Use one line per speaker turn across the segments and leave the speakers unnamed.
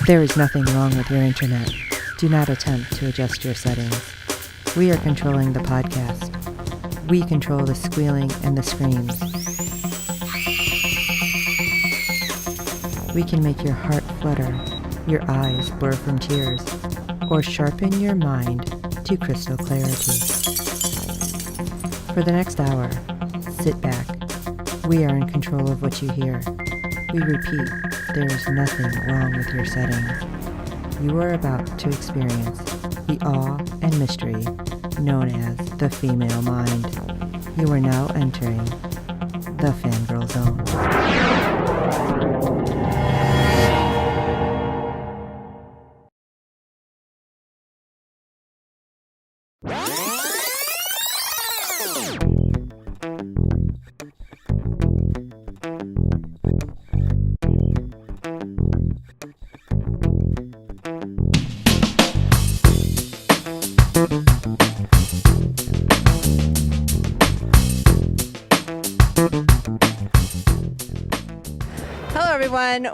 There is nothing wrong with your internet. Do not attempt to adjust your settings. We are controlling the podcast. We control the squealing and the screams. We can make your heart flutter, your eyes blur from tears, or sharpen your mind to crystal clarity. For the next hour, sit back. We are in control of what you hear. We repeat, there is nothing wrong with your settings. You are about to experience the awe and mystery known as the female mind. You are now entering the Fangirl Zone.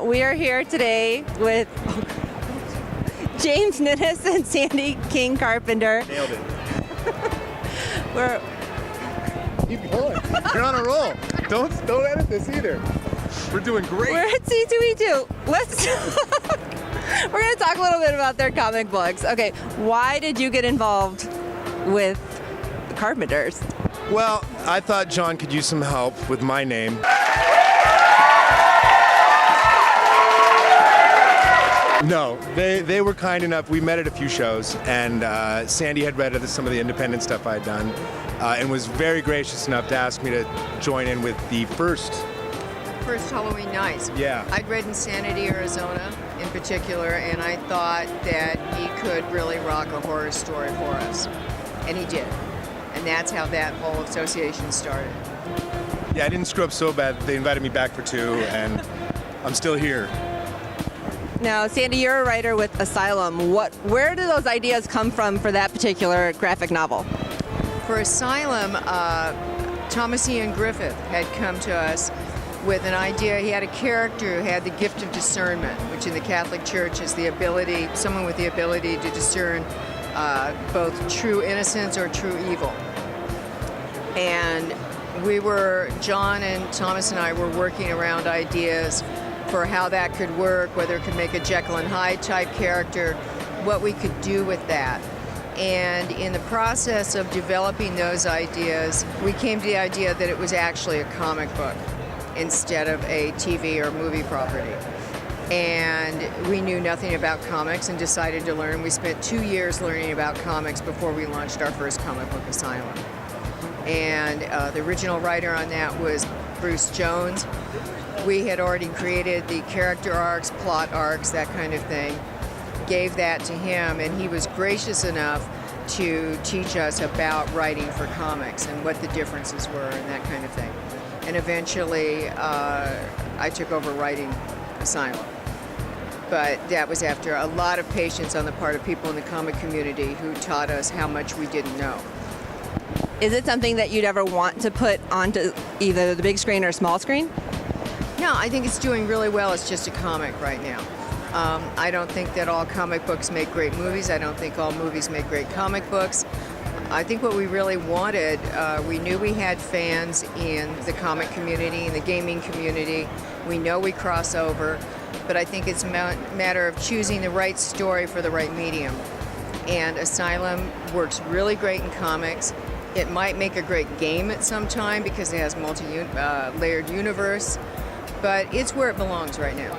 We are here today with James Ninnis and Sandy King Carpenter.
Nailed it.
Keep going. You're on a roll. Don't edit this either. We're doing great.
We're at C2E2. We're going to talk a little bit about their comic books. Okay, why did you get involved with the Carpenters?
Well, I thought John could use some help with my name. No, they were kind enough. We met at a few shows, and Sandy had read some of the independent stuff I'd done, and was very gracious enough to ask me to join in with the first
Halloween night.
Yeah.
I'd read Insanity, Arizona in particular, and I thought that he could really rock a horror story for us. And he did. And that's how that whole association started.
Yeah, I didn't screw up so bad. They invited me back for 2, and I'm still here.
Now, Sandy, you're a writer with Asylum. Where do those ideas come from for that particular graphic novel?
For Asylum, Thomas Ian Griffith had come to us with an idea. He had a character who had the gift of discernment, which in the Catholic Church is someone with the ability to discern both true innocence or true evil. And John and Thomas and I were working around ideas for how that could work, whether it could make a Jekyll and Hyde type character, what we could do with that. And in the process of developing those ideas, we came to the idea that it was actually a comic book instead of a TV or movie property. And we knew nothing about comics and decided to learn. We spent 2 years learning about comics before we launched our first comic book, Asylum. And the original writer on that was Bruce Jones. We had already created the character arcs, plot arcs, that kind of thing. Gave that to him, and he was gracious enough to teach us about writing for comics and what the differences were and that kind of thing. And eventually, I took over writing Asylum. But that was after a lot of patience on the part of people in the comic community who taught us how much we didn't know.
Is it something that you'd ever want to put onto either the big screen or small screen?
No, I think it's doing really well. It's just a comic right now. I don't think that all comic books make great movies. I don't think all movies make great comic books. I think what we really wanted, we knew we had fans in the comic community, in the gaming community. We know we cross over, but I think it's a matter of choosing the right story for the right medium. And Asylum works really great in comics. It might make a great game at some time because it has multi-layered universe. But it's where it belongs right now.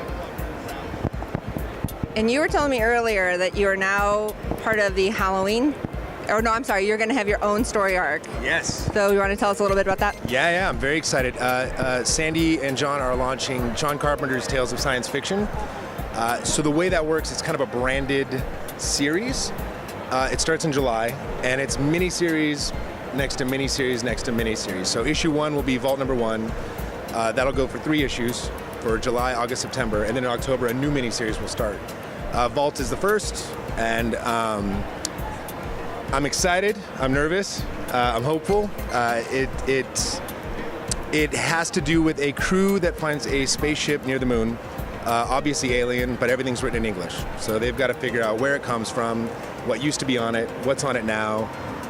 And you were telling me earlier that you are now part of the Halloween, you're going to have your own story arc.
Yes.
So you want to tell us a little bit about that?
Yeah, I'm very excited. Sandy and John are launching John Carpenter's Tales of Science Fiction. So the way that works, it's kind of a branded series. It starts in July, and it's miniseries next to miniseries next to miniseries. So issue 1 will be Vault number 1. That'll go for 3 issues for July, August, September, and then in October a new miniseries will start. Vault is the first, and I'm excited. I'm nervous. I'm hopeful. It has to do with a crew that finds a spaceship near the moon, obviously alien, but everything's written in English. So they've got to figure out where it comes from, what used to be on it, what's on it now.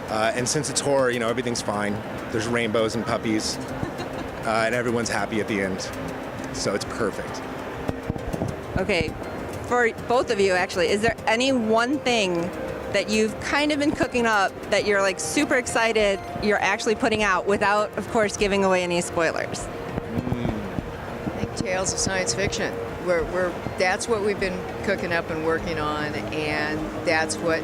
And since it's horror, everything's fine. There's rainbows and puppies, and everyone's happy at the end. So it's perfect.
Okay, for both of you, actually, is there any one thing that you've kind of been cooking up that you're like super excited you're actually putting out without, of course, giving away any spoilers?
I think tales of science fiction. That's what we've been cooking up and working on, and that's what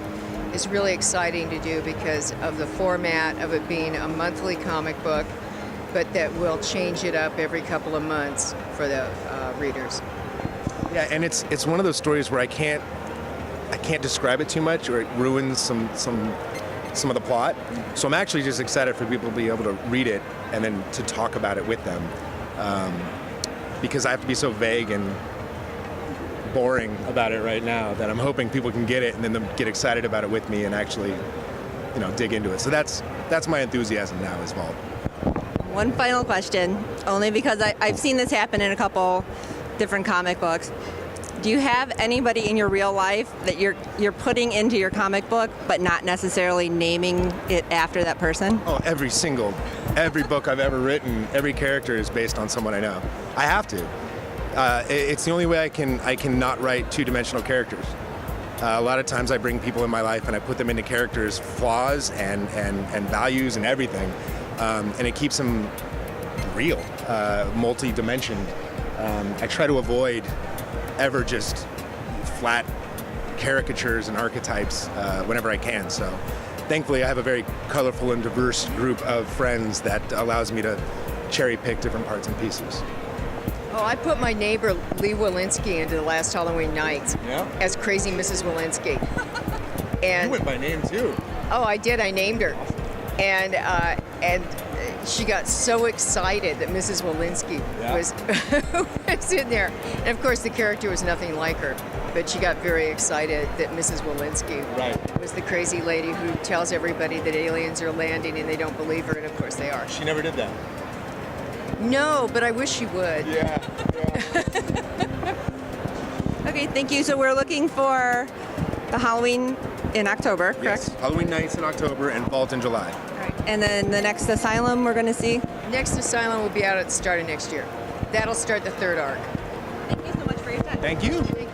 is really exciting to do because of the format of it being a monthly comic book, but that we'll change it up every couple of months for the readers.
Yeah, and it's one of those stories where I can't describe it too much, or it ruins some of the plot. So I'm actually just excited for people to be able to read it and then to talk about it with them, because I have to be so vague and boring about it right now that I'm hoping people can get it and then they'll get excited about it with me and actually, dig into it. So that's my enthusiasm now as well.
One final question, only because I've seen this happen in a couple different comic books. Do you have anybody in your real life that you're putting into your comic book but not necessarily naming it after that person?
Oh, every book I've ever written, every character is based on someone I know. I have to. It's the only way I can not write two-dimensional characters. A lot of times I bring people in my life and I put them into characters' flaws and values and everything, and it keeps them real, multi-dimensioned. I try to avoid ever just flat caricatures and archetypes whenever I can. So thankfully I have a very colorful and diverse group of friends that allows me to cherry pick different parts and pieces.
Oh, I put my neighbor Lee Walensky into the last Halloween Nights as Crazy Mrs. Walensky. And
You went by name too.
oh, I did. I named her, and she got so excited that Mrs. Walensky was in there. And of course, the character was nothing like her, but she got very excited that Mrs. Walensky was the crazy lady who tells everybody that aliens are landing and they don't believe her, and of course they are.
She never did that.
No, but I wish she would.
Yeah.
Okay, thank you. So we're looking for the Halloween in October, correct?
Yes, Halloween Nights in October and Vault in July.
All right. And then the next Asylum we're going to see?
Next Asylum will be out at the start of next year. That'll start the third arc.
Thank you so much for your time.
Thank you.
Thank